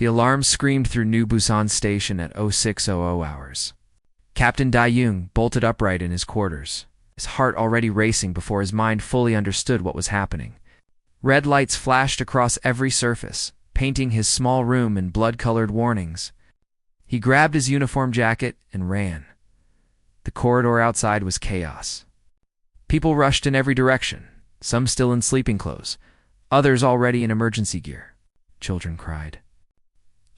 The alarm screamed through New Busan Station at 0600 hours. Captain Dae-young bolted upright in his quarters, his heart already racing before his mind fully understood what was happening. Red lights flashed across every surface, painting his small room in blood-colored warnings. He grabbed his uniform jacket and ran. The corridor outside was chaos. People rushed in every direction, some still in sleeping clothes, others already in emergency gear. Children cried.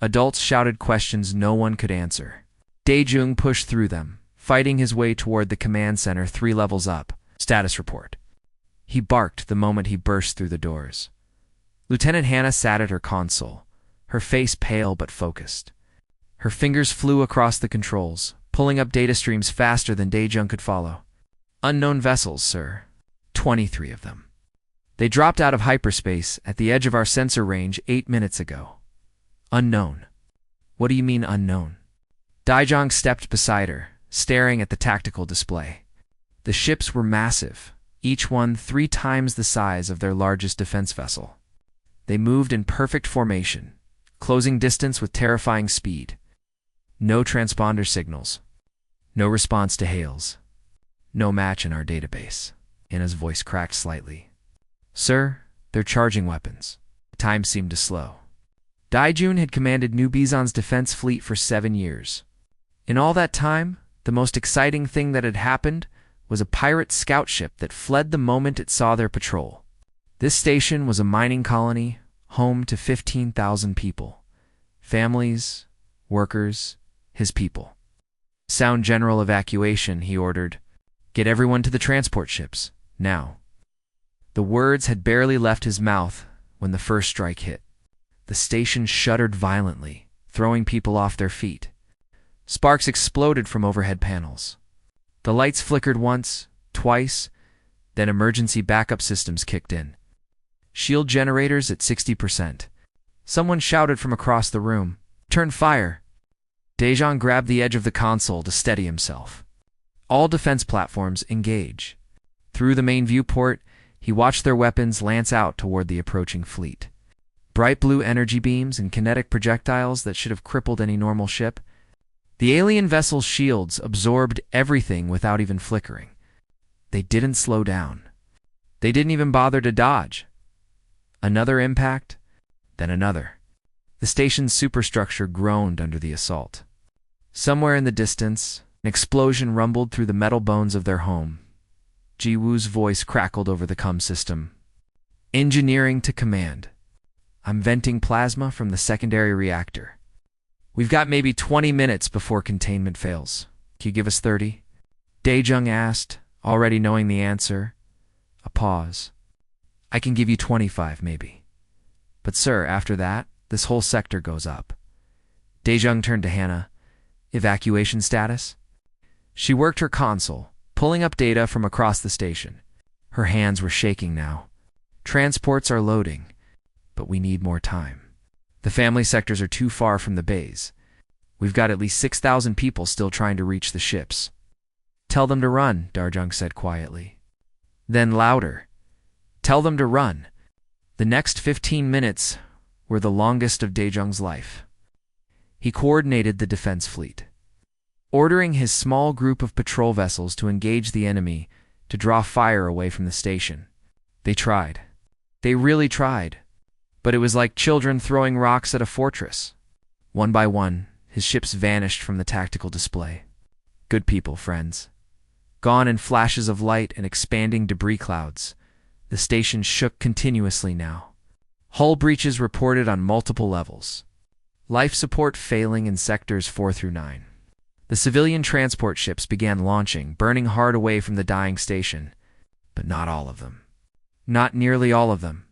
Adults shouted questions no one could answer. Dae-jung pushed through them, fighting his way toward the command center 3 levels up. Status report. He barked the moment he burst through the doors. Lieutenant Hannah sat at her console, her face pale but focused. Her fingers flew across the controls, pulling up data streams faster than Dae-jung could follow. Unknown vessels, sir. 23 of them. They dropped out of hyperspace at the edge of our sensor range 8 minutes ago. Unknown. What do you mean unknown? Dae-jung stepped beside her, staring at the tactical display. The ships were massive, each one 3 times the size of their largest defense vessel. They moved in perfect formation, closing distance with terrifying speed. No transponder signals. No response to hails. No match in our database. Anna's voice cracked slightly. Sir, they're charging weapons. Time seemed to slow. Dae-jung had commanded New Busan's defense fleet for 7 years. In all that time, the most exciting thing that had happened was a pirate scout ship that fled the moment it saw their patrol. This station was a mining colony, home to 15,000 people. Families, workers, his people. Sound general evacuation, he ordered. Get everyone to the transport ships, now. The words had barely left his mouth when the first strike hit. The station shuddered violently, throwing people off their feet. Sparks exploded from overhead panels. The lights flickered once, twice, then emergency backup systems kicked in. Shield generators at 60%. Someone shouted from across the room, "Turn fire!" Dae-jung grabbed the edge of the console to steady himself. All defense platforms engage. Through the main viewport, he watched their weapons lance out toward the approaching fleet. Bright blue energy beams and kinetic projectiles that should have crippled any normal ship. The alien vessel's shields absorbed everything without even flickering. They didn't slow down. They didn't even bother to dodge. Another impact, then another. The station's superstructure groaned under the assault. Somewhere in the distance, an explosion rumbled through the metal bones of their home. Ji-woo's voice crackled over the comm system. Engineering to command. I'm venting plasma from the secondary reactor. We've got maybe 20 minutes before containment fails. Can you give us 30? Dae-jung asked, already knowing the answer. A pause. I can give you 25, maybe. But sir, after that, this whole sector goes up. Dae-jung turned to Hannah. Evacuation status? She worked her console, pulling up data from across the station. Her hands were shaking now. Transports are loading, but we need more time. The family sectors are too far from the bays. We've got at least 6,000 people still trying to reach the ships. Tell them to run, Dae-jung said quietly. Then louder. Tell them to run. The next 15 minutes were the longest of Dae-jung's life. He coordinated the defense fleet, ordering his small group of patrol vessels to engage the enemy to draw fire away from the station. They tried. They really tried. But it was like children throwing rocks at a fortress. One by one, his ships vanished from the tactical display. Good people, friends. Gone in flashes of light and expanding debris clouds. The station shook continuously now. Hull breaches reported on multiple levels. Life support failing in sectors 4 through 9. The civilian transport ships began launching, burning hard away from the dying station. But not all of them. Not nearly all of them.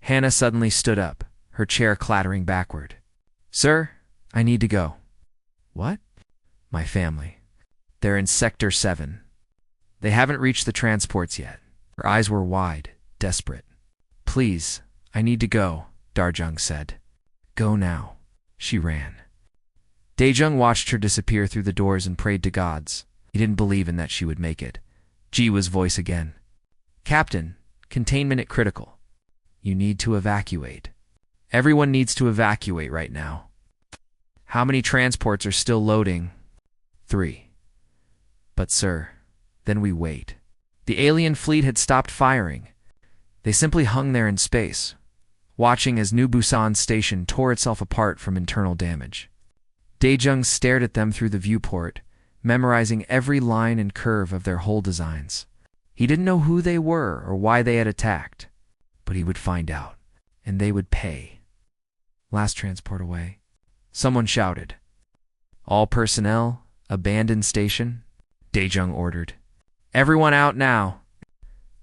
Hannah suddenly stood up, her chair clattering backward. Sir, I need to go. What? My family. They're in Sector 7. They haven't reached the transports yet. Her eyes were wide, desperate. Please, I need to go, Dae-jung said. Go now. She ran. Dae-jung watched her disappear through the doors and prayed to gods. He didn't believe in that she would make it. Ji-woo's voice again. Captain, containment at critical. You need to evacuate. Everyone needs to evacuate right now. How many transports are still loading? 3. But sir, then we wait. The alien fleet had stopped firing. They simply hung there in space, watching as New Busan Station tore itself apart from internal damage. Daejung stared at them through the viewport, memorizing every line and curve of their hull designs. He didn't know who they were or why they had attacked, but he would find out, and they would pay. Last transport away. Someone shouted. All personnel, abandon station, Daejung ordered. Everyone out now.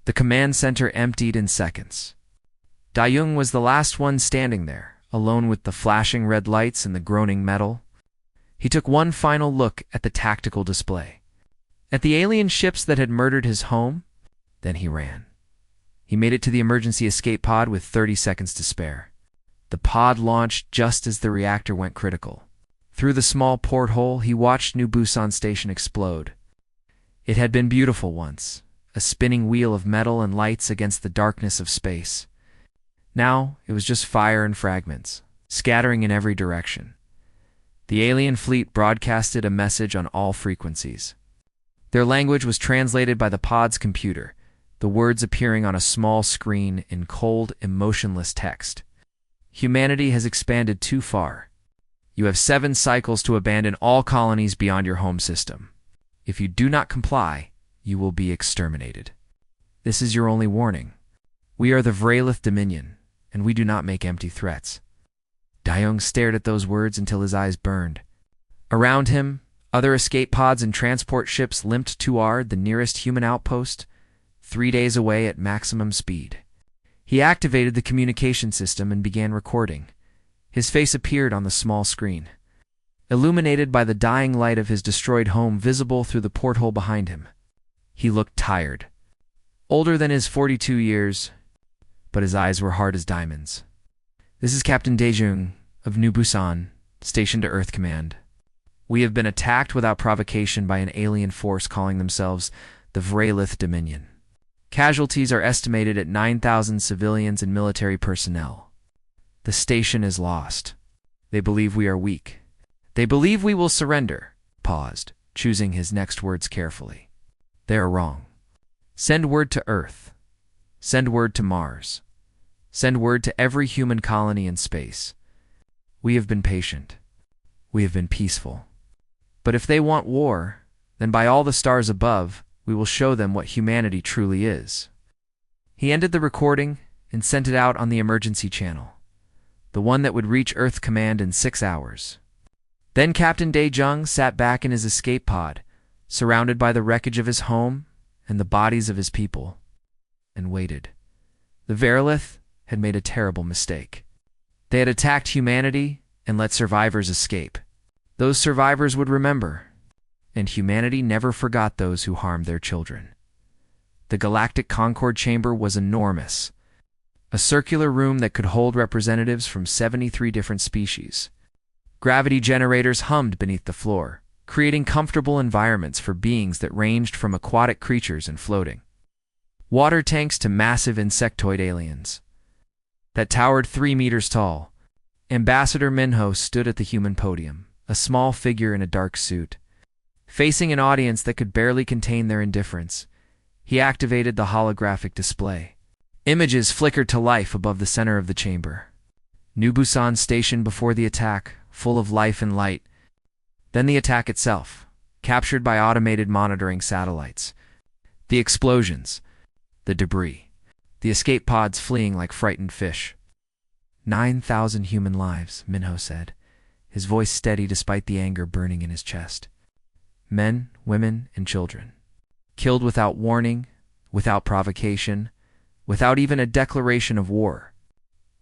The command center emptied in seconds. Daejung was the last one standing there, alone with the flashing red lights and the groaning metal. He took one final look at the tactical display, at the alien ships that had murdered his home, then he ran. He made it to the emergency escape pod with 30 seconds to spare. The pod launched just as the reactor went critical. Through the small porthole, he watched New Busan Station explode. It had been beautiful once, a spinning wheel of metal and lights against the darkness of space. Now it was just fire and fragments, scattering in every direction. The alien fleet broadcasted a message on all frequencies. Their language was translated by the pod's computer, the words appearing on a small screen in cold, emotionless text. Humanity has expanded too far. You have 7 cycles to abandon all colonies beyond your home system. If you do not comply, you will be exterminated. This is your only warning. We are the Vralith Dominion, and we do not make empty threats. Daejung stared at those words until his eyes burned. Around him, other escape pods and transport ships limped toward the nearest human outpost, 3 days away at maximum speed. He activated the communication system and began recording. His face appeared on the small screen, illuminated by the dying light of his destroyed home visible through the porthole behind him. He looked tired, older than his 42 years, but his eyes were hard as diamonds. This is Captain Daejung of New Busan, stationed to Earth Command. We have been attacked without provocation by an alien force calling themselves the Vralith Dominion. Casualties are estimated at 9,000 civilians and military personnel. The station is lost. They believe we are weak. They believe we will surrender. Paused, choosing his next words carefully. They are wrong. Send word to Earth. Send word to Mars. Send word to every human colony in space. We have been patient. We have been peaceful. But if they want war, then by all the stars above, we will show them what humanity truly is. He ended the recording and sent it out on the emergency channel, the one that would reach Earth Command in 6 hours. Then Captain Daejung sat back in his escape pod, surrounded by the wreckage of his home and the bodies of his people, and waited. The Vralith had made a terrible mistake. They had attacked humanity and let survivors escape. Those survivors would remember, and humanity never forgot those who harmed their children. The Galactic Concord Chamber was enormous, a circular room that could hold representatives from 73 different species. Gravity generators hummed beneath the floor, creating comfortable environments for beings that ranged from aquatic creatures and floating water tanks to massive insectoid aliens that towered 3 meters tall. Ambassador Minho stood at the human podium, a small figure in a dark suit. Facing an audience that could barely contain their indifference, he activated the holographic display. Images flickered to life above the center of the chamber. New Busan Station before the attack, full of life and light. Then the attack itself, captured by automated monitoring satellites. The explosions, the debris, the escape pods fleeing like frightened fish. 9,000 human lives, Minho said, his voice steady despite the anger burning in his chest. Men, women, and children. Killed without warning, without provocation, without even a declaration of war.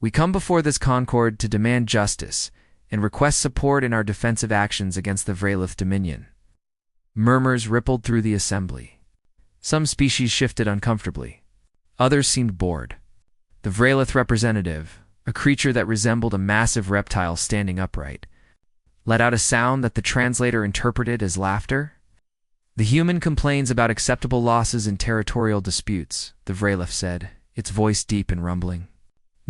We come before this Concord to demand justice and request support in our defensive actions against the Vralith Dominion. Murmurs rippled through the assembly. Some species shifted uncomfortably. Others seemed bored. The Vralith representative, a creature that resembled a massive reptile standing upright, let out a sound that the translator interpreted as laughter. The human complains about acceptable losses in territorial disputes, the Vralith said, its voice deep and rumbling.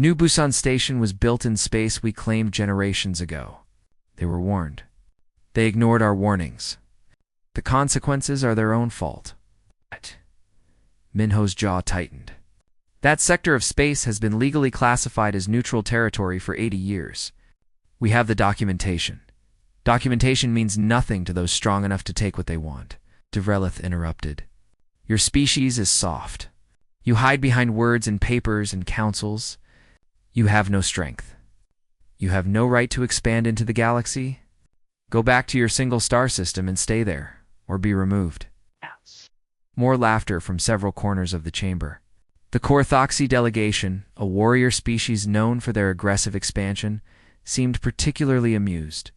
New Busan Station was built in space we claimed generations ago. They were warned. They ignored our warnings. The consequences are their own fault. Minho's jaw tightened. That sector of space has been legally classified as neutral territory for 80 years. We have the documentation. Documentation means nothing to those strong enough to take what they want. Devrelith interrupted. Your species is soft. You hide behind words and papers and councils. You have no strength. You have no right to expand into the galaxy. Go back to your single star system and stay there, or be removed. More laughter from several corners of the chamber. The Korthoxy delegation, a warrior species known for their aggressive expansion, seemed particularly amused.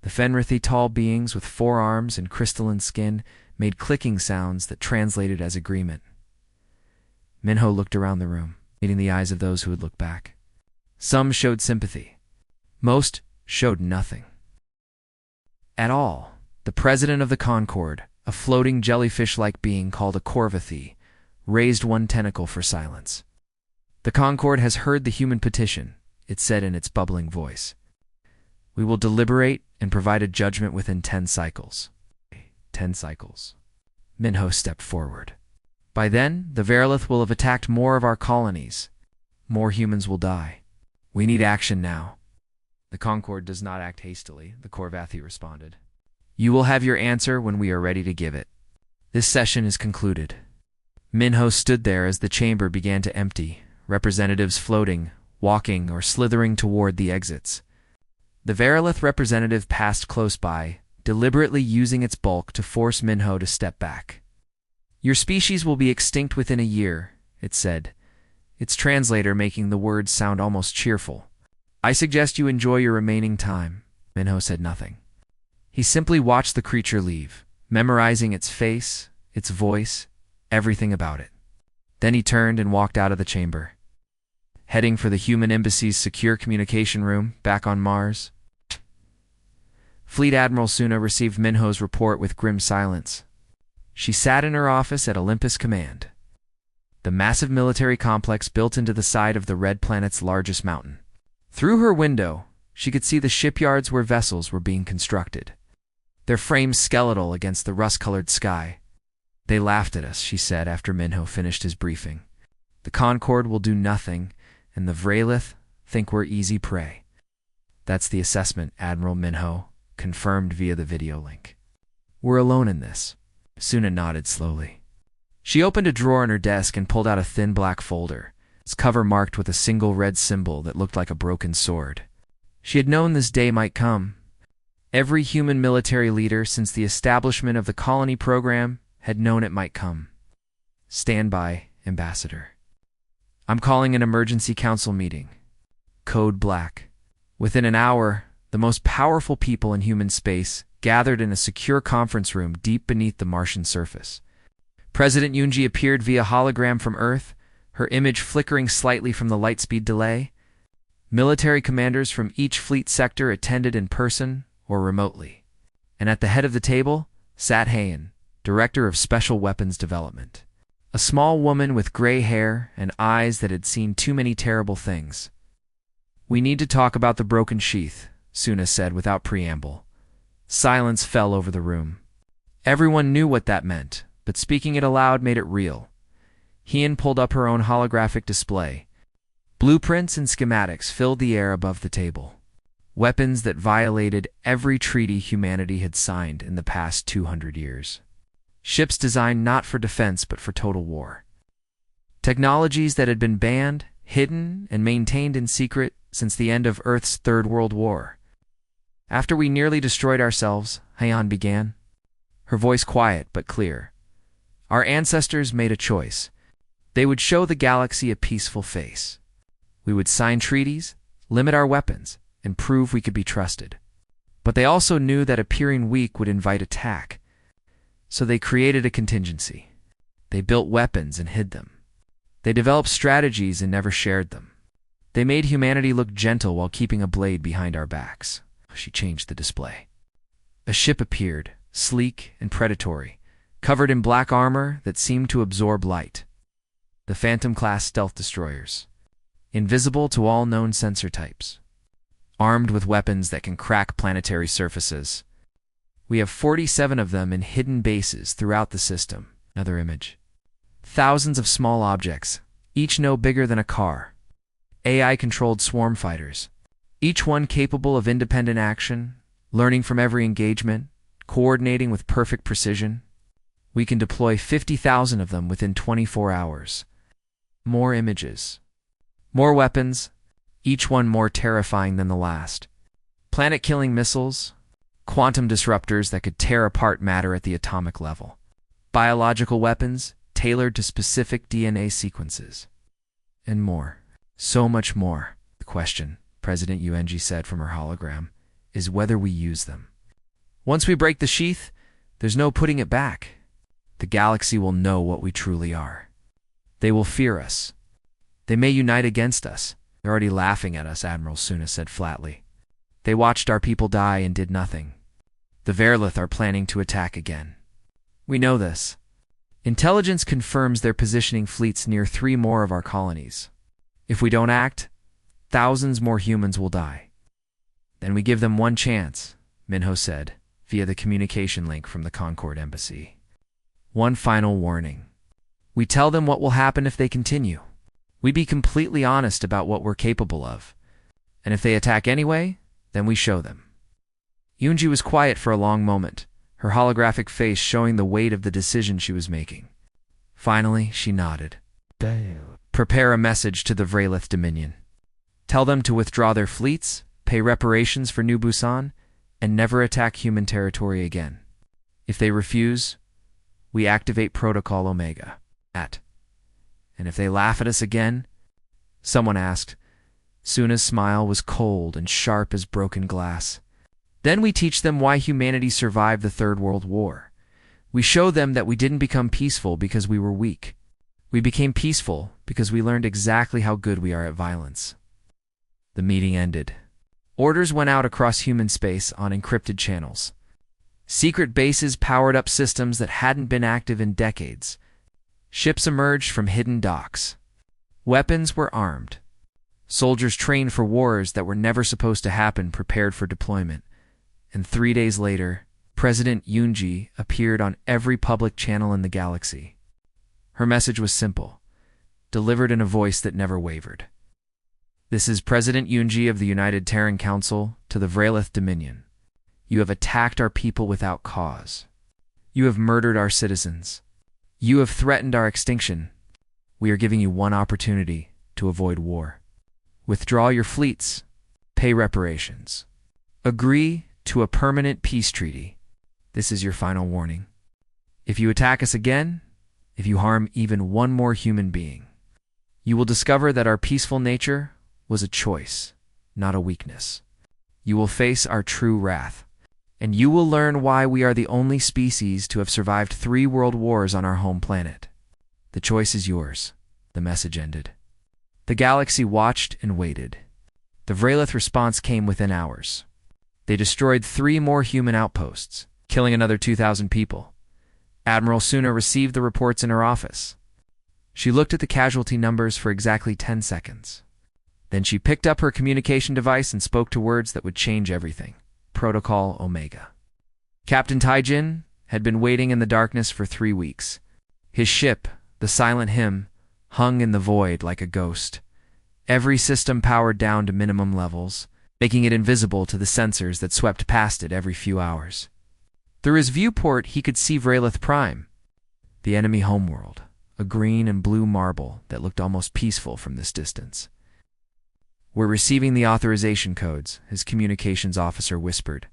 The Fenrithi tall beings with 4 arms and crystalline skin made clicking sounds that translated as agreement. Minho looked around the room, meeting the eyes of those who had looked back. Some showed sympathy. Most showed nothing. At all. The president of the Concord, a floating jellyfish-like being called a Korvathi, raised one tentacle for silence. The Concord has heard the human petition, it said in its bubbling voice. We will deliberate and provide a judgment within 10 cycles. 10 cycles. Minho stepped forward. By then, the Verilith will have attacked more of our colonies. More humans will die. We need action now. The Concord does not act hastily, the Korvathi responded. You will have your answer when we are ready to give it. This session is concluded. Minho stood there as the chamber began to empty, representatives floating, walking, or slithering toward the exits. The Verilith representative passed close by, deliberately using its bulk to force Minho to step back. Your species will be extinct within a year, it said, its translator making the words sound almost cheerful. I suggest you enjoy your remaining time. Minho said nothing. He simply watched the creature leave, memorizing its face, its voice, everything about it. Then he turned and walked out of the chamber, heading for the human embassy's secure communication room back on Mars. Fleet Admiral Suna received Minho's report with grim silence. She sat in her office at Olympus Command, the massive military complex built into the side of the red planet's largest mountain. Through her window, she could see the shipyards where vessels were being constructed, their frames skeletal against the rust-colored sky. They laughed at us, she said after Minho finished his briefing. The Concord will do nothing, and the Verilith think we're easy prey. That's the assessment, Admiral Minho confirmed via the video link. We're alone in this. Suna nodded slowly. She opened a drawer in her desk and pulled out a thin black folder, its cover marked with a single red symbol that looked like a broken sword. She had known this day might come. Every human military leader since the establishment of the colony program had known it might come. Stand by, Ambassador. I'm calling an emergency council meeting. Code Black. Within an hour, the most powerful people in human space gathered in a secure conference room deep beneath the Martian surface. President Yunji appeared via hologram from Earth, her image flickering slightly from the lightspeed delay. Military commanders from each fleet sector attended in person or remotely. And at the head of the table sat Heian, Director of Special Weapons Development. A small woman with gray hair and eyes that had seen too many terrible things. We need to talk about the broken sheath, Suna said without preamble. Silence fell over the room. Everyone knew what that meant, but speaking it aloud made it real. Heian pulled up her own holographic display. Blueprints and schematics filled the air above the table. Weapons that violated every treaty humanity had signed in the past 200 years. Ships designed not for defense but for total war. Technologies that had been banned, hidden, and maintained in secret since the end of Earth's Third World War. After we nearly destroyed ourselves, Heian began, her voice quiet but clear. Our ancestors made a choice. They would show the galaxy a peaceful face. We would sign treaties, limit our weapons, and prove we could be trusted. But they also knew that appearing weak would invite attack. So they created a contingency. They built weapons and hid them. They developed strategies and never shared them. They made humanity look gentle while keeping a blade behind our backs. She changed the display. A ship appeared, sleek and predatory, covered in black armor that seemed to absorb light. The Phantom-class stealth destroyers. invisible to all known sensor types, armed with weapons that can crack planetary surfaces. We have 47 of them in hidden bases throughout the system. Another image. Thousands of small objects, each no bigger than a car. AI-controlled swarm fighters, each one capable of independent action, learning from every engagement, coordinating with perfect precision. We can deploy 50,000 of them within 24 hours. More images. More weapons, each one more terrifying than the last. Planet-killing missiles, quantum disruptors that could tear apart matter at the atomic level. Biological weapons tailored to specific DNA sequences. And more. So much more. The question, President Yuenji said from her hologram, is whether we use them. Once we break the sheath, there's no putting it back. The galaxy will know what we truly are. They will fear us. They may unite against us. They're already laughing at us, Admiral Suna said flatly. They watched our people die and did nothing. The Verlith are planning to attack again. We know this. Intelligence confirms they're positioning fleets near 3 more of our colonies. If we don't act, thousands more humans will die. Then we give them one chance, Minho said, via the communication link from the Concord Embassy. One final warning. We tell them what will happen if they continue. We be completely honest about what we're capable of. And if they attack anyway, then we show them. Yunji was quiet for a long moment, her holographic face showing the weight of the decision she was making. Finally, she nodded. Prepare a message to the Vralith Dominion. Tell them to withdraw their fleets, pay reparations for New Busan, and never attack human territory again. If they refuse, we activate Protocol Omega. And if they laugh at us again, someone asked. Suna's smile was cold and sharp as broken glass. Then we teach them why humanity survived the Third World War. We show them that we didn't become peaceful because we were weak. We became peaceful because we learned exactly how good we are at violence. The meeting ended. Orders went out across human space on encrypted channels. Secret bases powered up systems that hadn't been active in decades. Ships emerged from hidden docks. Weapons were armed. Soldiers trained for wars that were never supposed to happen prepared for deployment. And 3 days later, President Yunji appeared on every public channel in the galaxy. Her message was simple, delivered in a voice that never wavered. This is President Yunji of the United Terran Council to the Vralith Dominion. You have attacked our people without cause. You have murdered our citizens. You have threatened our extinction. We are giving you one opportunity to avoid war. Withdraw your fleets. Pay reparations. Agree to a permanent peace treaty. This is your final warning. If you attack us again, if you harm even one more human being, you will discover that our peaceful nature was a choice, not a weakness. You will face our true wrath, and you will learn why we are the only species to have survived 3 world wars on our home planet. The choice is yours, the message ended. The galaxy watched and waited. The Vralith response came within hours. They destroyed 3 more human outposts, killing another 2,000 people. Admiral Suna received the reports in her office. She looked at the casualty numbers for exactly 10 seconds. Then she picked up her communication device and spoke to words that would change everything. Protocol Omega. Captain Taijin had been waiting in the darkness for 3 weeks. His ship, the Silent Hymn, hung in the void like a ghost. Every system powered down to minimum levels, making it invisible to the sensors that swept past it every few hours. Through his viewport, he could see Vralith Prime, the enemy homeworld, a green and blue marble that looked almost peaceful from this distance. We're receiving the authorization codes, his communications officer whispered.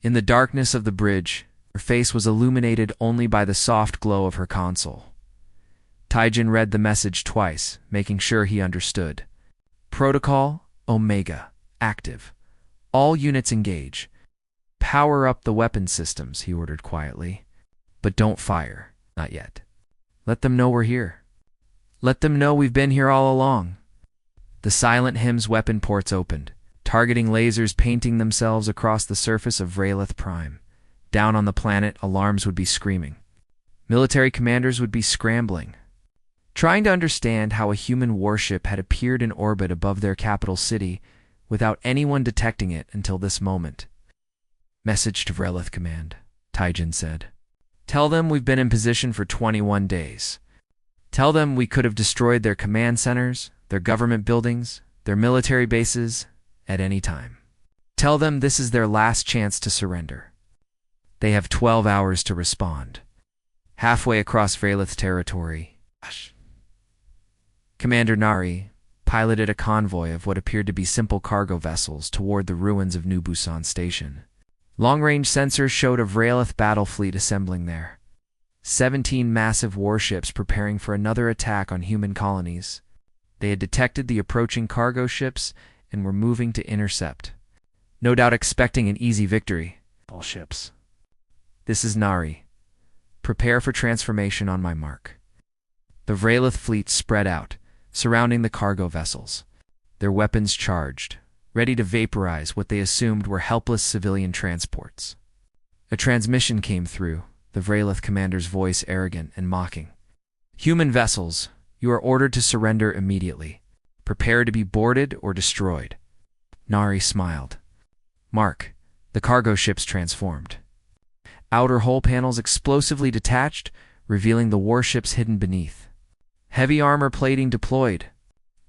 In the darkness of the bridge, her face was illuminated only by the soft glow of her console. Taijin read the message twice, making sure he understood. Protocol Omega, active. All units engage. Power up the weapon systems, he ordered quietly. But don't fire, not yet. Let them know we're here. Let them know we've been here all along. The Silent Hymn's weapon ports opened, targeting lasers painting themselves across the surface of Vralith Prime. Down on the planet, alarms would be screaming. Military commanders would be scrambling. trying to understand how a human warship had appeared in orbit above their capital city without anyone detecting it until this moment. "Message to Vrelith Command," Taijin said. "Tell them we've been in position for 21 days. Tell them we could have destroyed their command centers, their government buildings, their military bases at any time. Tell them this is their last chance to surrender. They have 12 hours to respond." Halfway across Vrelith territory, Commander Nari piloted a convoy of what appeared to be simple cargo vessels toward the ruins of New Busan Station. Long-range sensors showed a Vrelith battle fleet assembling there. 17 massive warships preparing for another attack on human colonies. They had detected the approaching cargo ships and were moving to intercept, no doubt expecting an easy victory. "All ships. This is Nari. Prepare for transformation on my mark." The Vrelith fleet spread out, surrounding the cargo vessels, their weapons charged, ready to vaporize what they assumed were helpless civilian transports. A transmission came through, the Vrelith commander's voice arrogant and mocking. "Human vessels, you are ordered to surrender immediately. Prepare to be boarded or destroyed." Nari smiled. "Mark, the cargo ships transformed. Outer hull panels explosively detached, revealing the warships hidden beneath. Heavy armor plating deployed.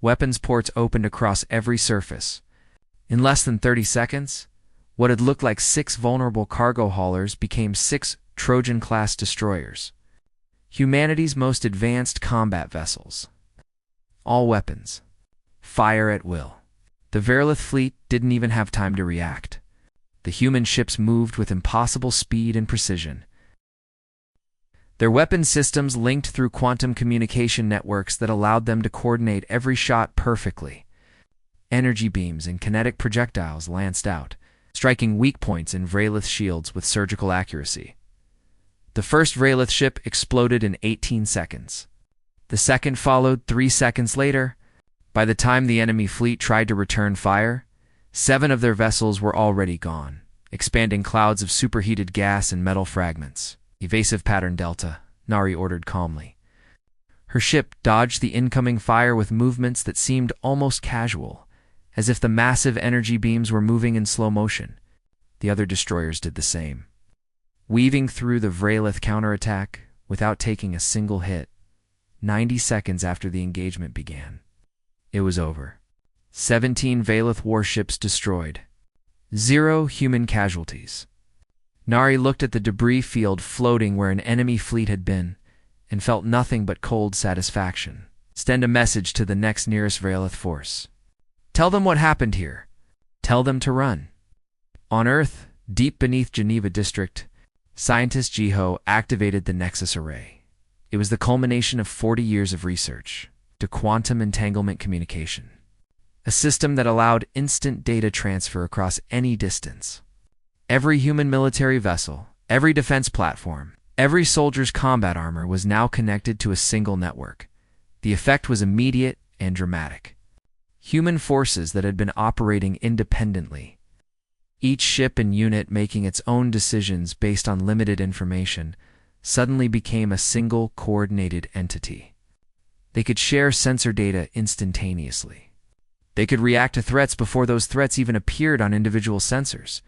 Weapons ports opened across every surface. In less than 30 seconds, what had looked like 6 vulnerable cargo haulers became 6 Trojan-class destroyers. Humanity's most advanced combat vessels. All weapons. Fire at will." The Vrelith fleet didn't even have time to react. The human ships moved with impossible speed and precision. Their weapon systems linked through quantum communication networks that allowed them to coordinate every shot perfectly. Energy beams and kinetic projectiles lanced out, striking weak points in Vrelith shields with surgical accuracy. The first Vrelith ship exploded in 18 seconds. The second followed 3 seconds later. By the time the enemy fleet tried to return fire, 7 of their vessels were already gone, expanding clouds of superheated gas and metal fragments. "Evasive pattern Delta," Nari ordered calmly. Her ship dodged the incoming fire with movements that seemed almost casual, as if the massive energy beams were moving in slow motion. The other destroyers did the same, weaving through the Vrelith counterattack without taking a single hit. 90 seconds after the engagement began, it was over. 17 Vrelith warships destroyed. 0 human casualties. Nari looked at the debris field floating where an enemy fleet had been, and felt nothing but cold satisfaction. "Send a message to the next nearest Vrelith force. Tell them what happened here. Tell them to run." On Earth, deep beneath Geneva District, scientist Jiho activated the Nexus Array. It was the culmination of 40 years of research to quantum entanglement communication, a system that allowed instant data transfer across any distance. Every human military vessel, every defense platform, every soldier's combat armor was now connected to a single network. The effect was immediate and dramatic. Human forces that had been operating independently, each ship and unit making its own decisions based on limited information, suddenly became a single coordinated entity. They could share sensor data instantaneously. They could react to threats before those threats even appeared on individual sensors.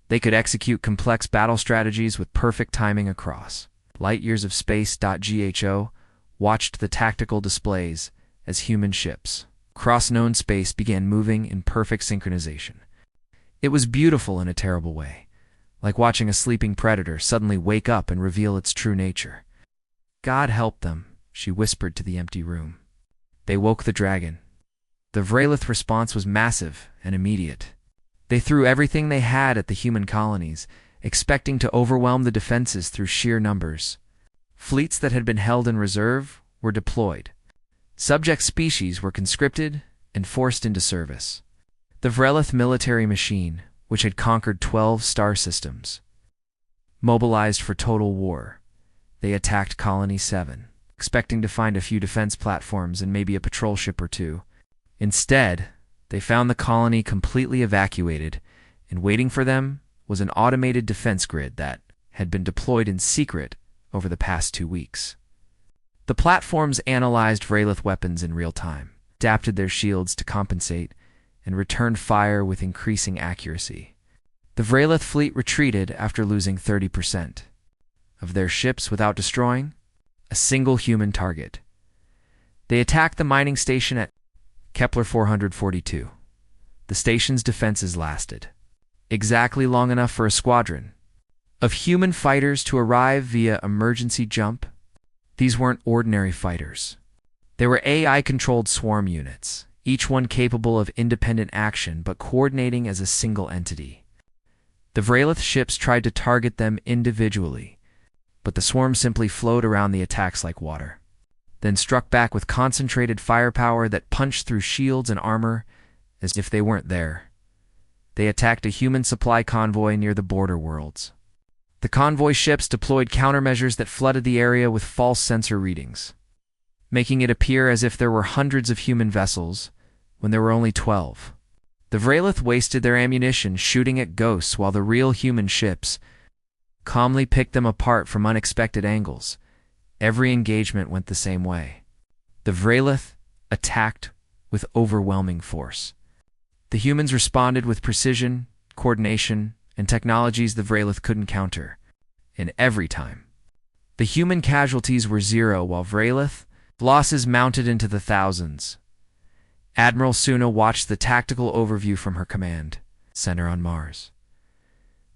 They could execute complex battle strategies with perfect timing across light years of space. GHO watched the tactical displays as human ships across known space began moving in perfect synchronization. It was beautiful in a terrible way, like watching a sleeping predator suddenly wake up and reveal its true nature. "God help them," she whispered to the empty room. They woke the dragon. The Vrelith response was massive and immediate. They threw everything they had at the human colonies, expecting to overwhelm the defenses through sheer numbers. Fleets that had been held in reserve were deployed. Subject species were conscripted and forced into service. The Vrelith military machine, which had conquered 12 star systems, mobilized for total war. They attacked Colony 7, expecting to find a few defense platforms and maybe a patrol ship or two. Instead, they found the colony completely evacuated, and waiting for them was an automated defense grid that had been deployed in secret over the past 2 weeks. The platforms analyzed Vrayloth weapons in real time, adapted their shields to compensate, and returned fire with increasing accuracy. The Vrayloth fleet retreated after losing 30% of their ships without destroying a single human target. They attacked the mining station at Kepler 442. The station's defenses lasted exactly long enough for a squadron of human fighters to arrive via emergency jump. These weren't ordinary fighters. They were AI-controlled swarm units, each one capable of independent action but coordinating as a single entity. The Vrayloth ships tried to target them individually, but the swarm simply flowed around the attacks like water, then struck back with concentrated firepower that punched through shields and armor as if they weren't there. They attacked a human supply convoy near the border worlds. The convoy ships deployed countermeasures that flooded the area with false sensor readings, making it appear as if there were hundreds of human vessels when there were only 12. The Vrayloth wasted their ammunition shooting at ghosts while the real human ships calmly picked them apart from unexpected angles. Every engagement went the same way. The Vrayloth attacked with overwhelming force. The humans responded with precision, coordination, and technologies the Vrayloth couldn't counter. And every time, the human casualties were zero while Vrayloth losses mounted into the thousands. Admiral Suna watched the tactical overview from her command center on Mars.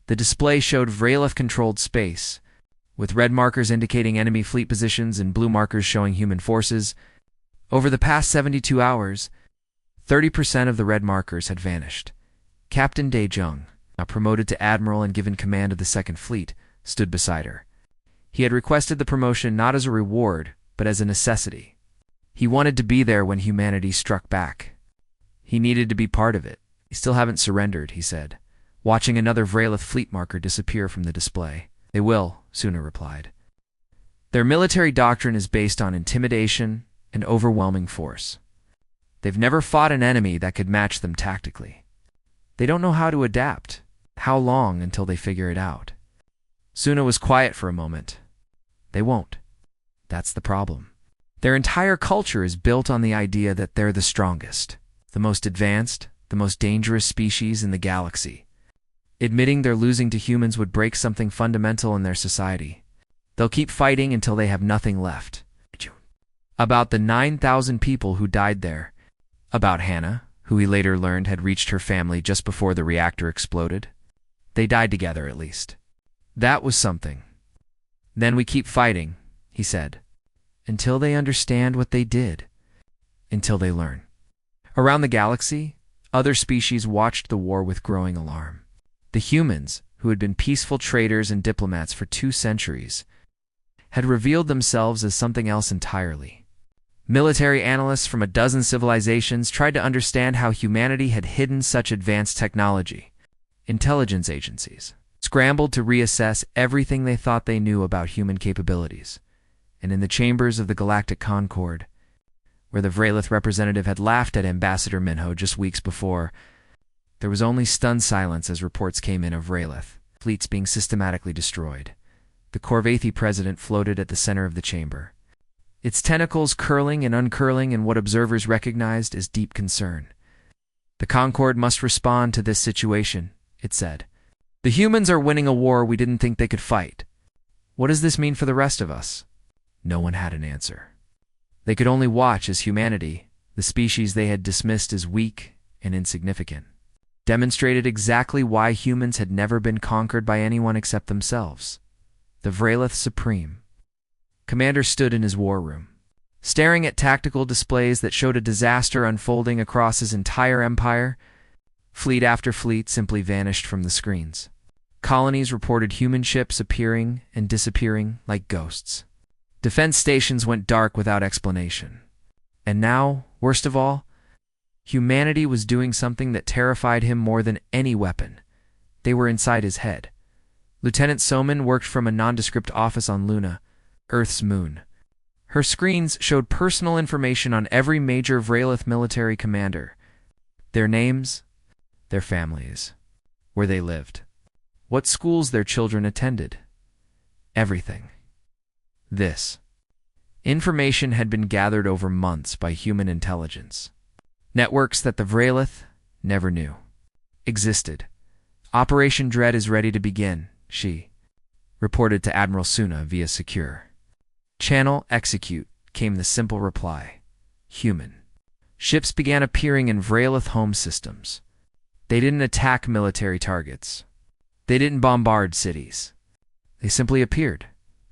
The display showed Vrayloth-controlled space, with red markers indicating enemy fleet positions and blue markers showing human forces. Over the past 72 hours, 30% of the red markers had vanished. Captain Dae-jung, now promoted to admiral and given command of the Second Fleet, stood beside her. He had requested the promotion not as a reward, but as a necessity. He wanted to be there when humanity struck back. He needed to be part of it. "They still haven't surrendered," he said, watching another Vrayloth fleet marker disappear from the display. "They will," Suna replied. "Their military doctrine is based on intimidation and overwhelming force. They've never fought an enemy that could match them tactically. They don't know how to adapt. How long until they figure it out?" Suna was quiet for a moment. "They won't. That's the problem. Their entire culture is built on the idea that they're the strongest, the most advanced, the most dangerous species in the galaxy. Admitting they're losing to humans would break something fundamental in their society. They'll keep fighting until they have nothing left." About the 9,000 people who died there. About Hannah, who he later learned had reached her family just before the reactor exploded. They died together, at least. That was something. "Then we keep fighting," he said, "until they understand what they did, until they learn." Around the galaxy, other species watched the war with growing alarm. The humans, who had been peaceful traders and diplomats for 2 centuries, had revealed themselves as something else entirely. Military analysts from a dozen civilizations tried to understand how humanity had hidden such advanced technology. Intelligence agencies scrambled to reassess everything they thought they knew about human capabilities. And in the chambers of the Galactic Concord, where the Vrayloth representative had laughed at Ambassador Minho just weeks before, there was only stunned silence as reports came in of Vrayloth fleets being systematically destroyed. The Corvathi president floated at the center of the chamber, its tentacles curling and uncurling in what observers recognized as deep concern. "The Concord must respond to this situation," it said. "The humans are winning a war we didn't think they could fight. What does this mean for the rest of us?" No one had an answer. They could only watch as humanity, the species they had dismissed as weak and insignificant, demonstrated exactly why humans had never been conquered by anyone except themselves. The Vrayloth Supreme. Commander stood in his war room, staring at tactical displays that showed a disaster unfolding across his entire empire. Fleet after fleet simply vanished from the screens. Colonies reported human ships appearing and disappearing like ghosts. Defense stations went dark without explanation. And now, worst of all, humanity was doing something that terrified him more than any weapon. They were inside his head. Lieutenant Soman worked from a nondescript office on Luna, Earth's moon. Her screens showed personal information on every major Vrayloth military commander. Their names, their families, where they lived, what schools their children attended. Everything. This, Information had been gathered over months by human intelligence. Networks that the Vralith never knew existed. Operation Dread is ready to begin, she reported to Admiral Suna via Secure. Channel Execute, came the simple reply. Human. Ships began appearing in Vralith home systems. They didn't attack military targets. They didn't bombard cities. They simply appeared,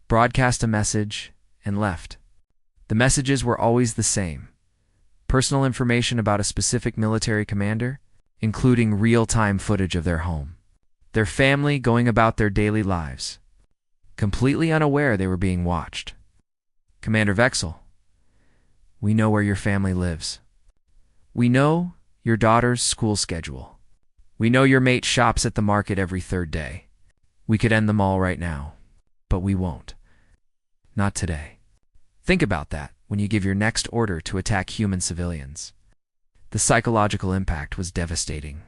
broadcast a message, and left. The messages were always the same. Personal information about a specific military commander, including real-time footage of their home. Their family going about their daily lives, completely unaware they were being watched. Commander Vexel, we know where your family lives. We know your daughter's school schedule. We know your mate shops at the market every third day. We could end them all right now, but we won't. Not today. Think about that when you give your next order to attack human civilians. The psychological impact was devastating.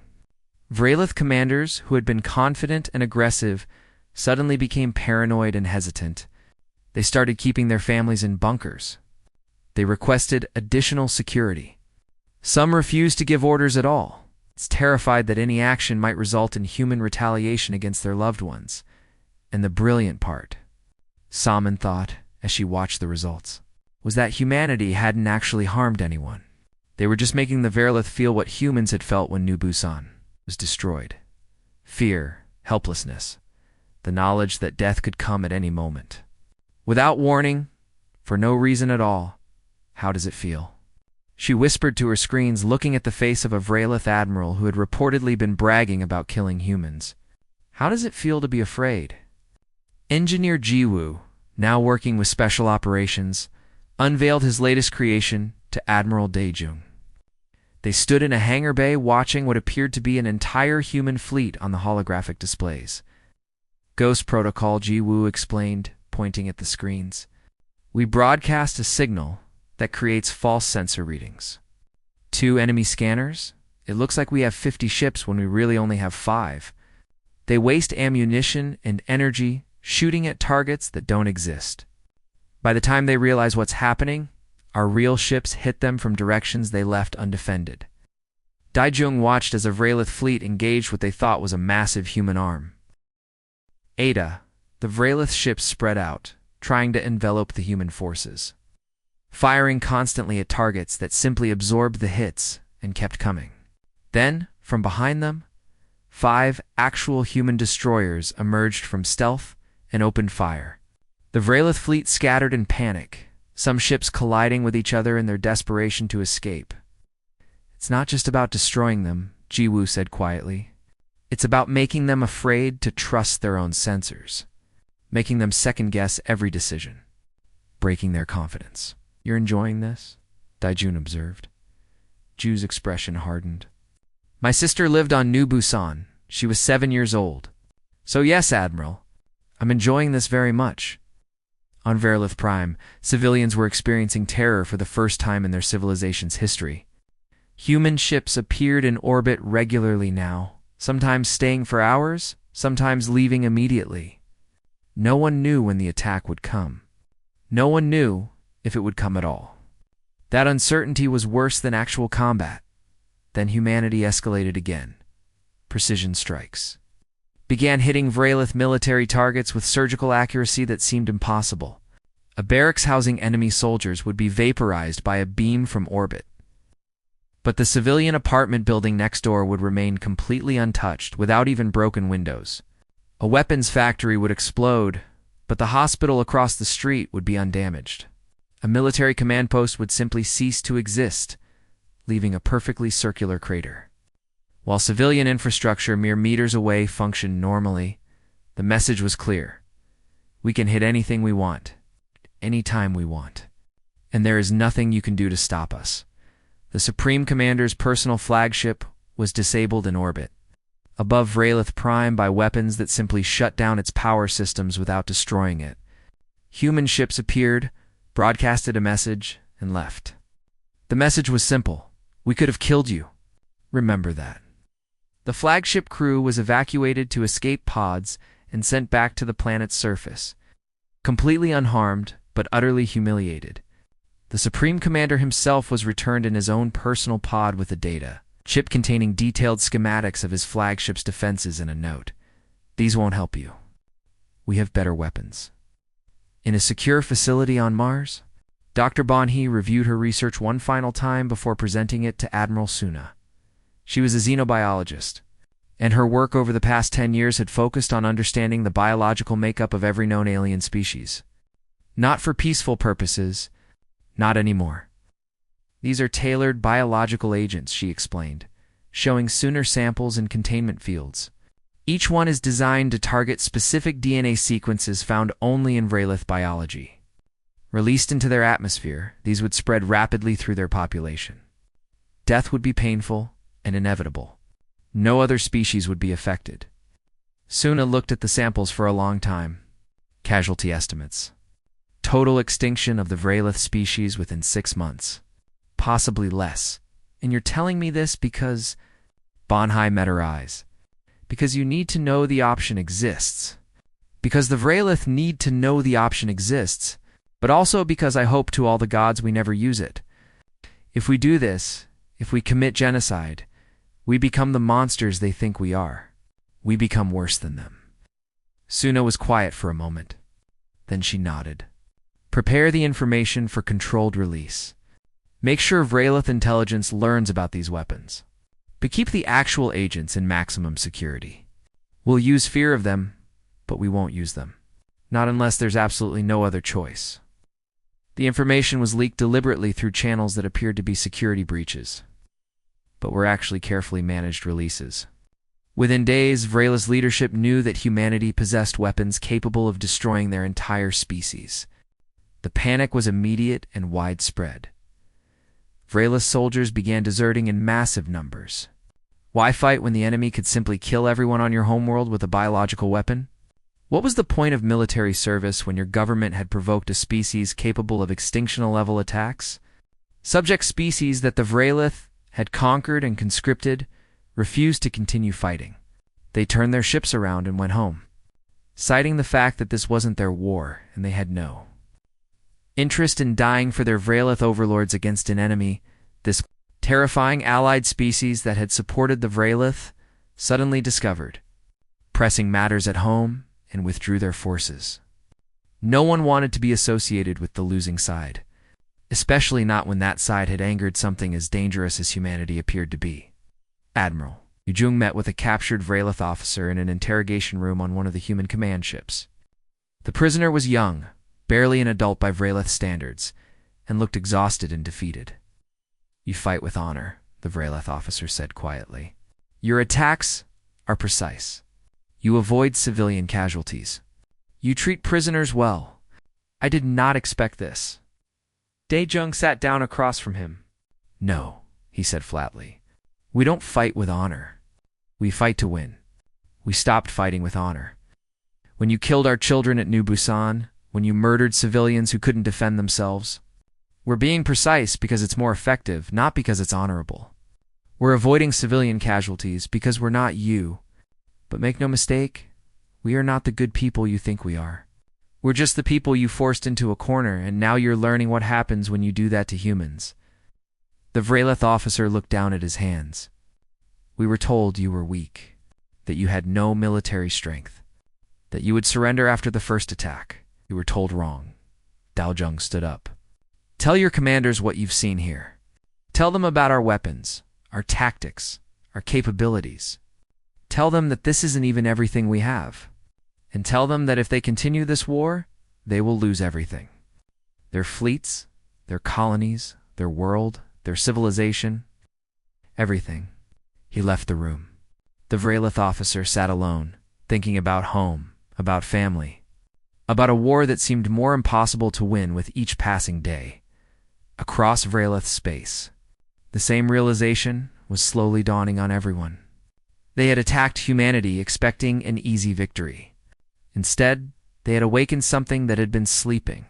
Vralith commanders who had been confident and aggressive suddenly became paranoid and hesitant. They started keeping their families in bunkers. They requested additional security. Some refused to give orders at all. It's terrified that any action might result in human retaliation against their loved ones. And the brilliant part, Salmon thought as she watched the results, was that humanity hadn't actually harmed anyone. They were just making the Vralith feel what humans had felt when New Busan was destroyed. Fear, helplessness, the knowledge that death could come at any moment. Without warning, for no reason at all, how does it feel? She whispered to her screens, looking at the face of a Vralith admiral who had reportedly been bragging about killing humans. How does it feel to be afraid? Engineer Jiwoo, now working with Special Operations, unveiled his latest creation to Admiral Daejung. They stood in a hangar bay watching what appeared to be an entire human fleet on the holographic displays. Ghost Protocol, Jiwoo explained, pointing at the screens. We broadcast a signal that creates false sensor readings. 2 enemy scanners? It looks like we have 50 ships when we really only have 5. They waste ammunition and energy shooting at targets that don't exist. By the time they realize what's happening, our real ships hit them from directions they left undefended. Daejung watched as a Vralith fleet engaged what they thought was a massive human arm. Ada, the Vralith ships spread out, trying to envelop the human forces, firing constantly at targets that simply absorbed the hits and kept coming. Then, from behind them, 5 actual human destroyers emerged from stealth and opened fire. The Vralith fleet scattered in panic, some ships colliding with each other in their desperation to escape. It's not just about destroying them, Jiwoo said quietly. It's about making them afraid to trust their own sensors, making them second-guess every decision, breaking their confidence. You're enjoying this? Daejun observed. Ju's expression hardened. My sister lived on New Busan. She was 7 years old. So yes, Admiral, I'm enjoying this very much. On Vralith Prime, civilians were experiencing terror for the first time in their civilization's history. Human ships appeared in orbit regularly now, sometimes staying for hours, sometimes leaving immediately. No one knew when the attack would come. No one knew if it would come at all. That uncertainty was worse than actual combat. Then humanity escalated again. Precision strikes began hitting Vralith military targets with surgical accuracy that seemed impossible. A barracks housing enemy soldiers would be vaporized by a beam from orbit. But the civilian apartment building next door would remain completely untouched, without even broken windows. A weapons factory would explode, but the hospital across the street would be undamaged. A military command post would simply cease to exist, leaving a perfectly circular crater. While civilian infrastructure mere meters away functioned normally, the message was clear. We can hit anything we want, anytime we want, and there is nothing you can do to stop us. The Supreme Commander's personal flagship was disabled in orbit, above Vralith Prime by weapons that simply shut down its power systems without destroying it. Human ships appeared, broadcasted a message, and left. The message was simple. We could have killed you. Remember that. The flagship crew was evacuated to escape pods and sent back to the planet's surface. Completely unharmed, but utterly humiliated. The Supreme Commander himself was returned in his own personal pod with a data chip containing detailed schematics of his flagship's defenses and a note. These won't help you. We have better weapons. In a secure facility on Mars, Dr. Bonhee reviewed her research one final time before presenting it to Admiral Suna. She was a xenobiologist, and her work over the past 10 years had focused on understanding the biological makeup of every known alien species. Not for peaceful purposes, not anymore. These are tailored biological agents, she explained, showing Sooner samples in containment fields. Each one is designed to target specific DNA sequences found only in Vralith biology. Released into their atmosphere, these would spread rapidly through their population. Death would be painful and inevitable. No other species would be affected. Suna looked at the samples for a long time. Casualty estimates. Total extinction of the Vralith species within 6 months. Possibly less. And you're telling me this because... Bonhee met her eyes. Because you need to know the option exists. Because the Vralith need to know the option exists, but also because I hope to all the gods we never use it. If we do this, if we commit genocide, we become the monsters they think we are. We become worse than them. Suna was quiet for a moment. Then she nodded. Prepare the information for controlled release. Make sure Vralith intelligence learns about these weapons. But keep the actual agents in maximum security. We'll use fear of them, but we won't use them. Not unless there's absolutely no other choice. The information was leaked deliberately through channels that appeared to be security breaches, but were actually carefully managed releases. Within days, Vralith's leadership knew that humanity possessed weapons capable of destroying their entire species. The panic was immediate and widespread. Vralith soldiers began deserting in massive numbers. Why fight when the enemy could simply kill everyone on your homeworld with a biological weapon? What was the point of military service when your government had provoked a species capable of extinction-level attacks? Subject species that the Vralith had conquered and conscripted refused to continue fighting. They turned their ships around and went home, citing the fact that this wasn't their war and they had no interest in dying for their Vralith overlords against an enemy. This terrifying allied species that had supported the Vralith suddenly discovered, pressing matters at home, and withdrew their forces. No one wanted to be associated with the losing side, especially not when that side had angered something as dangerous as humanity appeared to be. Admiral Yujung met with a captured Vralith officer in an interrogation room on one of the human command ships. The prisoner was young, barely an adult by Vralith standards, and looked exhausted and defeated. You fight with honor, the Vralith officer said quietly. Your attacks are precise. You avoid civilian casualties. You treat prisoners well. I did not expect this. Daejung sat down across from him. No, he said flatly. We don't fight with honor. We fight to win. We stopped fighting with honor. When you killed our children at New Busan, when you murdered civilians who couldn't defend themselves, we're being precise because it's more effective, not because it's honorable. We're avoiding civilian casualties because we're not you. But make no mistake, we are not the good people you think we are. We're just the people you forced into a corner, and now you're learning what happens when you do that to humans. The Vralith officer looked down at his hands. We were told you were weak, that you had no military strength, that you would surrender after the first attack. You were told wrong. Daojung stood up. Tell your commanders what you've seen here. Tell them about our weapons, our tactics, our capabilities. Tell them that this isn't even everything we have. And tell them that if they continue this war, they will lose everything. Their fleets, their colonies, their world, their civilization, everything. He left the room. The Vralith officer sat alone, thinking about home, about family, about a war that seemed more impossible to win with each passing day. Across Vralith space, the same realization was slowly dawning on everyone. They had attacked humanity expecting an easy victory. Instead, they had awakened something that had been sleeping,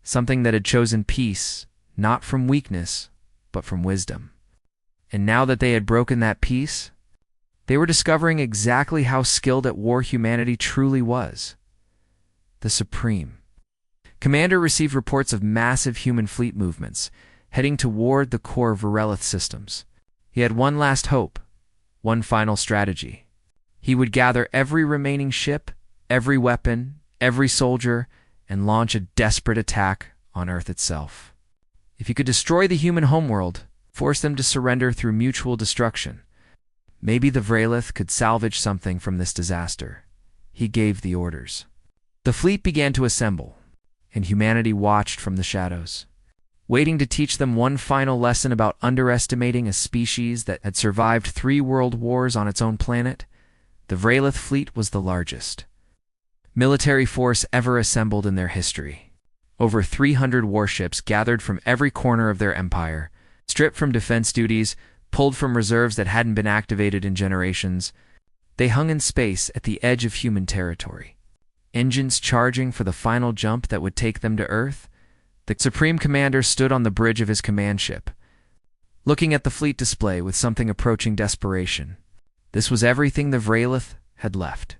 something that had chosen peace, not from weakness, but from wisdom. And now that they had broken that peace, they were discovering exactly how skilled at war humanity truly was. The Supreme Commander received reports of massive human fleet movements, heading toward the core Varelith systems. He had one last hope, one final strategy. He would gather every remaining ship, every weapon, every soldier, and launch a desperate attack on Earth itself. If he could destroy the human homeworld, force them to surrender through mutual destruction, maybe the Varelith could salvage something from this disaster. He gave the orders. The fleet began to assemble, and humanity watched from the shadows, waiting to teach them one final lesson about underestimating a species that had survived 3 world wars on its own planet. The Varelith fleet was the largest military force ever assembled in their history. Over 300 warships gathered from every corner of their empire, stripped from defense duties, pulled from reserves that hadn't been activated in generations. They hung in space at the edge of human territory, engines charging for the final jump that would take them to Earth. The Supreme Commander stood on the bridge of his command ship, looking at the fleet display with something approaching desperation. This was everything the Varelith had left.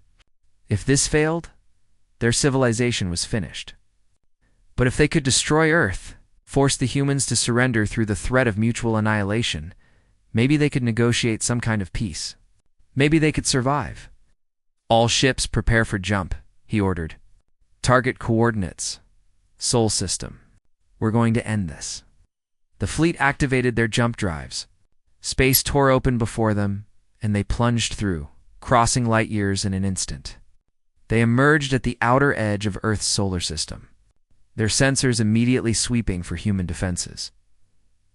If this failed, their civilization was finished. But if they could destroy Earth, force the humans to surrender through the threat of mutual annihilation, maybe they could negotiate some kind of peace. Maybe they could survive. All ships prepare for jump, he ordered. Target coordinates. Sol system. We're going to end this. The fleet activated their jump drives. Space tore open before them, and they plunged through, crossing light years in an instant. They emerged at the outer edge of Earth's solar system, their sensors immediately sweeping for human defenses.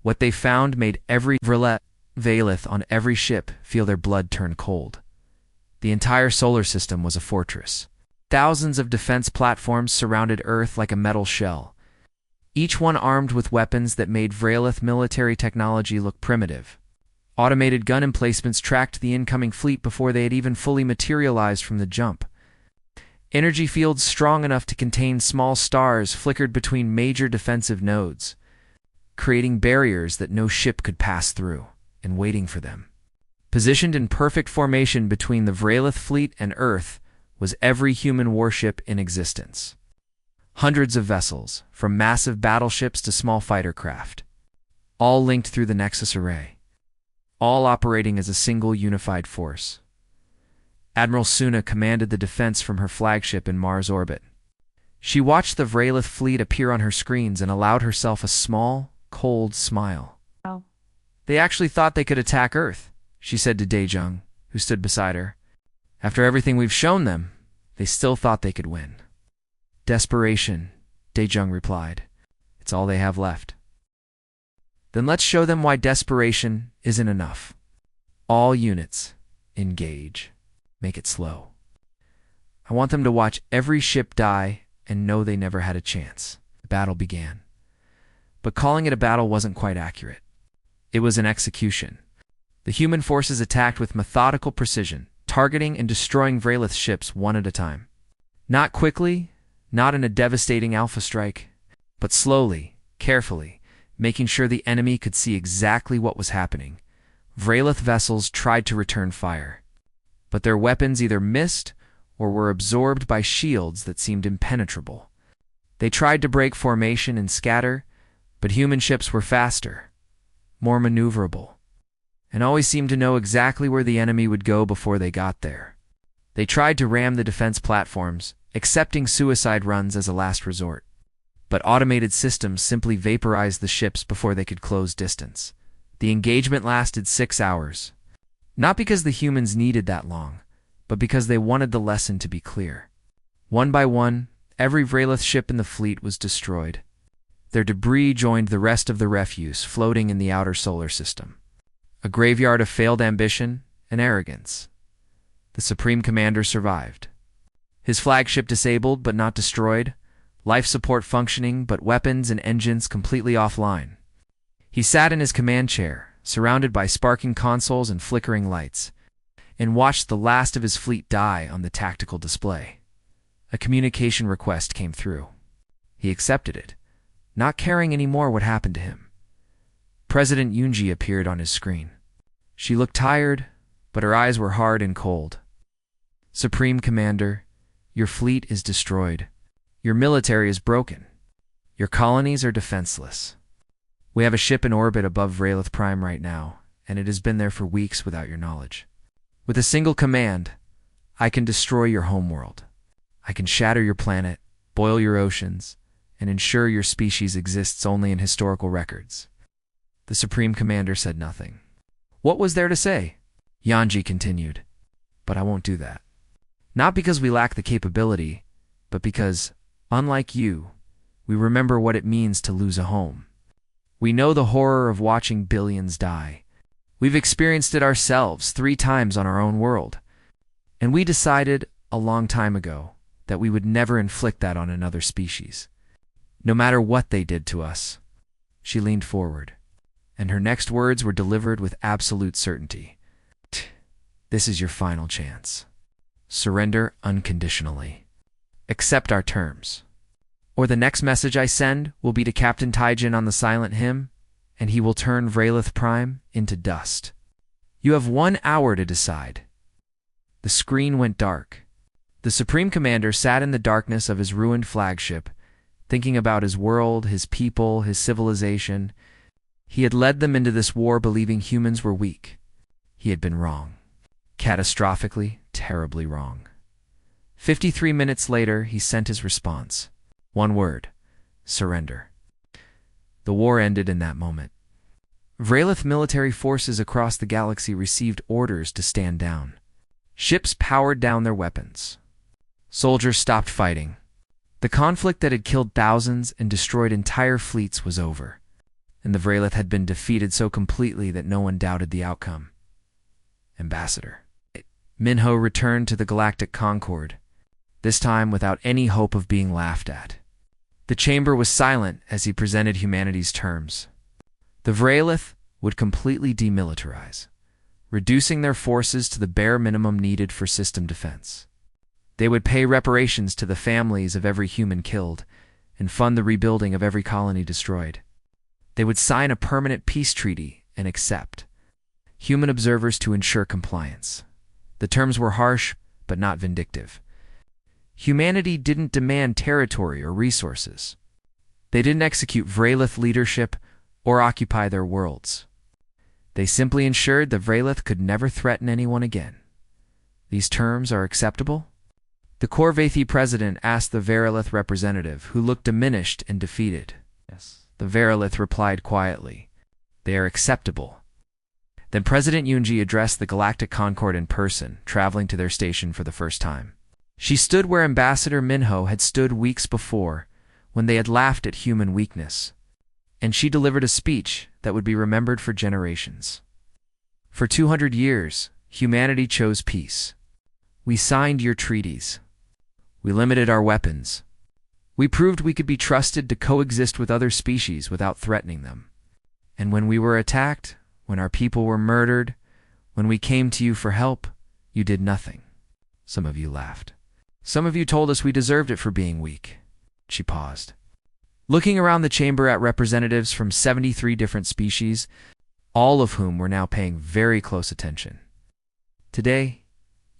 What they found made every Varelith on every ship feel their blood turn cold. The entire solar system was a fortress. Thousands of defense platforms surrounded Earth like a metal shell, each one armed with weapons that made Varelith military technology look primitive. Automated gun emplacements tracked the incoming fleet before they had even fully materialized from the jump. Energy fields strong enough to contain small stars flickered between major defensive nodes, creating barriers that no ship could pass through, and waiting for them. Positioned in perfect formation between the Varelith fleet and Earth was every human warship in existence. Hundreds of vessels, from massive battleships to small fighter craft, all linked through the Nexus array, all operating as a single unified force. Admiral Suna commanded the defense from her flagship in Mars orbit. She watched the Varelith fleet appear on her screens and allowed herself a small, cold smile. Oh. They actually thought they could attack Earth, she said to Daejung, who stood beside her. After everything we've shown them, they still thought they could win. Desperation, Daejung replied. It's all they have left. Then let's show them why desperation isn't enough. All units, engage. Make it slow. I want them to watch every ship die and know they never had a chance. The battle began. But calling it a battle wasn't quite accurate. It was an execution. The human forces attacked with methodical precision, targeting and destroying Varelith ships one at a time. Not quickly, not in a devastating alpha strike, but slowly, carefully, making sure the enemy could see exactly what was happening. Varelith vessels tried to return fire, but their weapons either missed or were absorbed by shields that seemed impenetrable. They tried to break formation and scatter, but human ships were faster, more maneuverable, and always seemed to know exactly where the enemy would go before they got there. They tried to ram the defense platforms, accepting suicide runs as a last resort. But automated systems simply vaporized the ships before they could close distance. The engagement lasted 6 hours. Not because the humans needed that long, but because they wanted the lesson to be clear. One by one, every Varelith ship in the fleet was destroyed. Their debris joined the rest of the refuse floating in the outer solar system. A graveyard of failed ambition and arrogance. The Supreme Commander survived. His flagship disabled but not destroyed, life support functioning but weapons and engines completely offline. He sat in his command chair, surrounded by sparking consoles and flickering lights, and watched the last of his fleet die on the tactical display. A communication request came through. He accepted it, not caring anymore what happened to him. President Yoonji appeared on his screen. She looked tired, but her eyes were hard and cold. Supreme Commander, your fleet is destroyed. Your military is broken. Your colonies are defenseless. We have a ship in orbit above Vralith Prime right now, and it has been there for weeks without your knowledge. With a single command, I can destroy your homeworld. I can shatter your planet, boil your oceans, and ensure your species exists only in historical records. The Supreme Commander said nothing. What was there to say? Yanji continued. But I won't do that. Not because we lack the capability, but because, unlike you, we remember what it means to lose a home. We know the horror of watching billions die. We've experienced it ourselves 3 times on our own world. And we decided, a long time ago, that we would never inflict that on another species. No matter what they did to us. She leaned forward, and her next words were delivered with absolute certainty. This is your final chance. Surrender unconditionally. Accept our terms. Or the next message I send will be to Captain Taijin on the Silent Hymn, and he will turn Vralith Prime into dust. You have 1 hour to decide. The screen went dark. The Supreme Commander sat in the darkness of his ruined flagship, thinking about his world, his people, his civilization. He had led them into this war believing humans were weak. He had been wrong. Catastrophically, terribly wrong. 53 minutes later, he sent his response. 1 word: surrender. The war ended in that moment. Vralith military forces across the galaxy received orders to stand down. Ships powered down their weapons. Soldiers stopped fighting. The conflict that had killed thousands and destroyed entire fleets was over, and the Vralith had been defeated so completely that no one doubted the outcome. Ambassador. Minho returned to the Galactic Concord, this time without any hope of being laughed at. The chamber was silent as he presented humanity's terms. The Vralith would completely demilitarize, reducing their forces to the bare minimum needed for system defense. They would pay reparations to the families of every human killed and fund the rebuilding of every colony destroyed. They would sign a permanent peace treaty and accept human observers to ensure compliance. The terms were harsh, but not vindictive. Humanity didn't demand territory or resources. They didn't execute Vralith leadership or occupy their worlds. They simply ensured the Vralith could never threaten anyone again. These terms are acceptable? The Corvathi president asked the Vralith representative, who looked diminished and defeated. Yes. The Vralith replied quietly, "They are acceptable." Then President Yunji addressed the Galactic Concord in person, traveling to their station for the first time. She stood where Ambassador Minho had stood weeks before, when they had laughed at human weakness, and she delivered a speech that would be remembered for generations. For 200 years, humanity chose peace. We signed your treaties. We limited our weapons. We proved we could be trusted to coexist with other species without threatening them. And when we were attacked, when our people were murdered, when we came to you for help, you did nothing. Some of you laughed. Some of you told us we deserved it for being weak. She paused, looking around the chamber at representatives from 73 different species, all of whom were now paying very close attention. Today,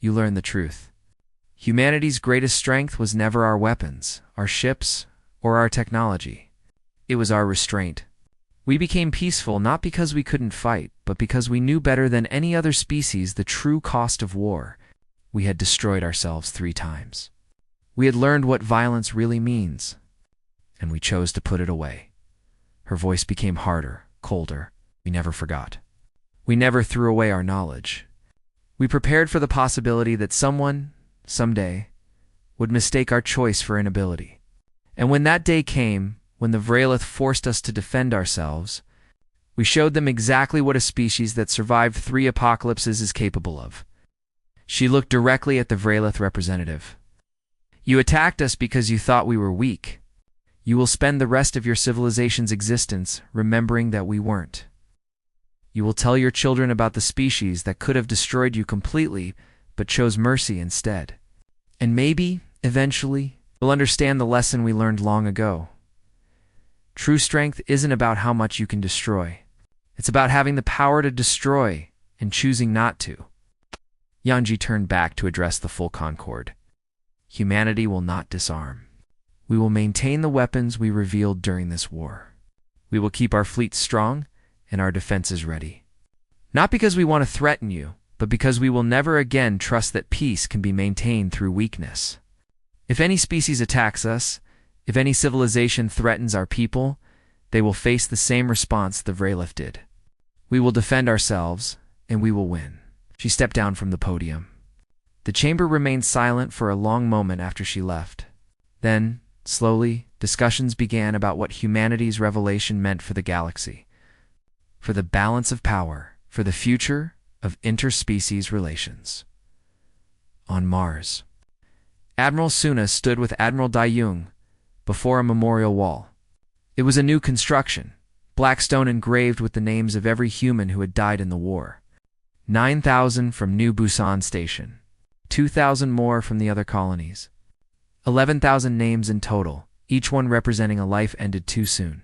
you learn the truth. Humanity's greatest strength was never our weapons, our ships, or our technology. It was our restraint. We became peaceful not because we couldn't fight, but because we knew better than any other species the true cost of war. We had destroyed ourselves 3 times. We had learned what violence really means, and we chose to put it away. Her voice became harder, colder. We never forgot. We never threw away our knowledge. We prepared for the possibility that someone, someday, would mistake our choice for inability. And when that day came, when the Vralith forced us to defend ourselves, we showed them exactly what a species that survived 3 apocalypses is capable of. She looked directly at the Vralith representative. You attacked us because you thought we were weak. You will spend the rest of your civilization's existence remembering that we weren't. You will tell your children about the species that could have destroyed you completely, but chose mercy instead. And maybe, eventually, you'll understand the lesson we learned long ago. True strength isn't about how much you can destroy. It's about having the power to destroy and choosing not to. Yanji turned back to address the full Concord. Humanity will not disarm. We will maintain the weapons we revealed during this war. We will keep our fleet strong and our defenses ready. Not because we want to threaten you, but because we will never again trust that peace can be maintained through weakness. If any species attacks us, if any civilization threatens our people, they will face the same response the Vrelith did. We will defend ourselves, and we will win. She stepped down from the podium. The chamber remained silent for a long moment after she left. Then, slowly, discussions began about what humanity's revelation meant for the galaxy, for the balance of power, for the future of interspecies relations. On Mars, Admiral Suna stood with Admiral Dayung before a memorial wall. It was a new construction, black stone engraved with the names of every human who had died in the war. 9,000 from New Busan Station, 2,000 more from the other colonies. 11,000 names in total, each one representing a life ended too soon.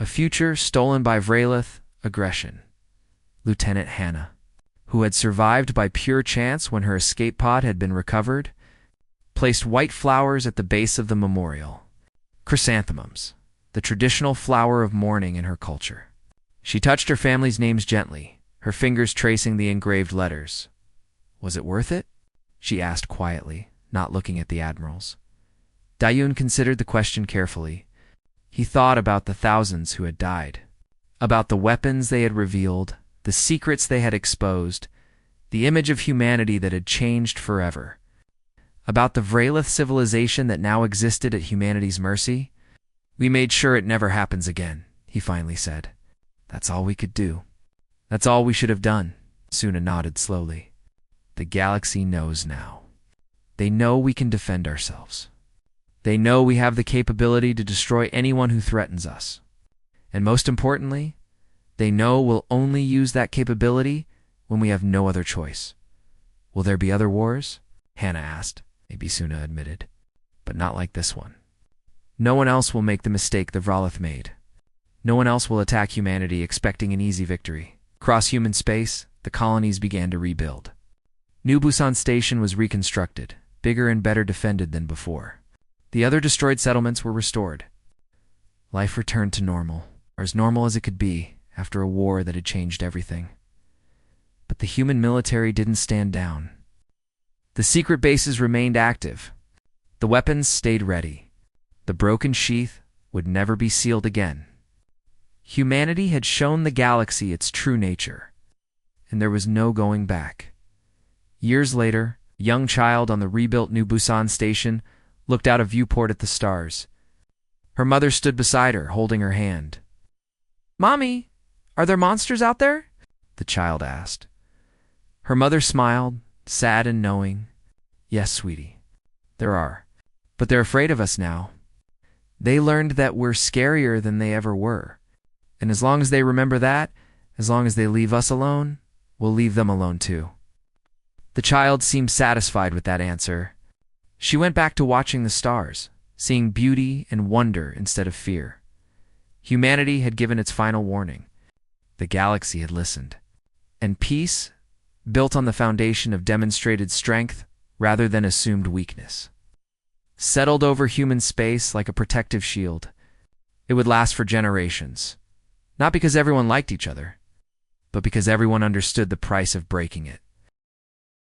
A future stolen by Vrelith aggression. Lieutenant Hannah, who had survived by pure chance when her escape pod had been recovered, placed white flowers at the base of the memorial. Chrysanthemums, the traditional flower of mourning in her culture. She touched her family's names gently, her fingers tracing the engraved letters. Was it worth it? She asked quietly, not looking at the admirals. Dayun considered the question carefully. He thought about the thousands who had died, about the weapons they had revealed, the secrets they had exposed, the image of humanity that had changed forever, about the Vrelith civilization that now existed at humanity's mercy. We made sure it never happens again, he finally said. That's all we could do. That's all we should have done. Suna nodded slowly. The galaxy knows now. They know we can defend ourselves. They know we have the capability to destroy anyone who threatens us. And most importantly, they know we'll only use that capability when we have no other choice. Will there be other wars? Hannah asked. Maybe Suna admitted. But not like this one. No one else will make the mistake the Vrelith made. No one else will attack humanity expecting an easy victory. Across human space, the colonies began to rebuild. New Busan Station was reconstructed, bigger and better defended than before. The other destroyed settlements were restored. Life returned to normal, or as normal as it could be, after a war that had changed everything. But the human military didn't stand down. The secret bases remained active. The weapons stayed ready. The broken sheath would never be sealed again. Humanity had shown the galaxy its true nature, and there was no going back. Years later, a young child on the rebuilt New Busan Station looked out a viewport at the stars. Her mother stood beside her, holding her hand. "Mommy, are there monsters out there?" the child asked. Her mother smiled, sad and knowing. "Yes, sweetie, there are. But they're afraid of us now. They learned that we're scarier than they ever were. And as long as they remember that, as long as they leave us alone, we'll leave them alone too." The child seemed satisfied with that answer. She went back to watching the stars, seeing beauty and wonder instead of fear. Humanity had given its final warning. The galaxy had listened. And peace, built on the foundation of demonstrated strength rather than assumed weakness, settled over human space like a protective shield. It would last for generations, not because everyone liked each other, but because everyone understood the price of breaking it.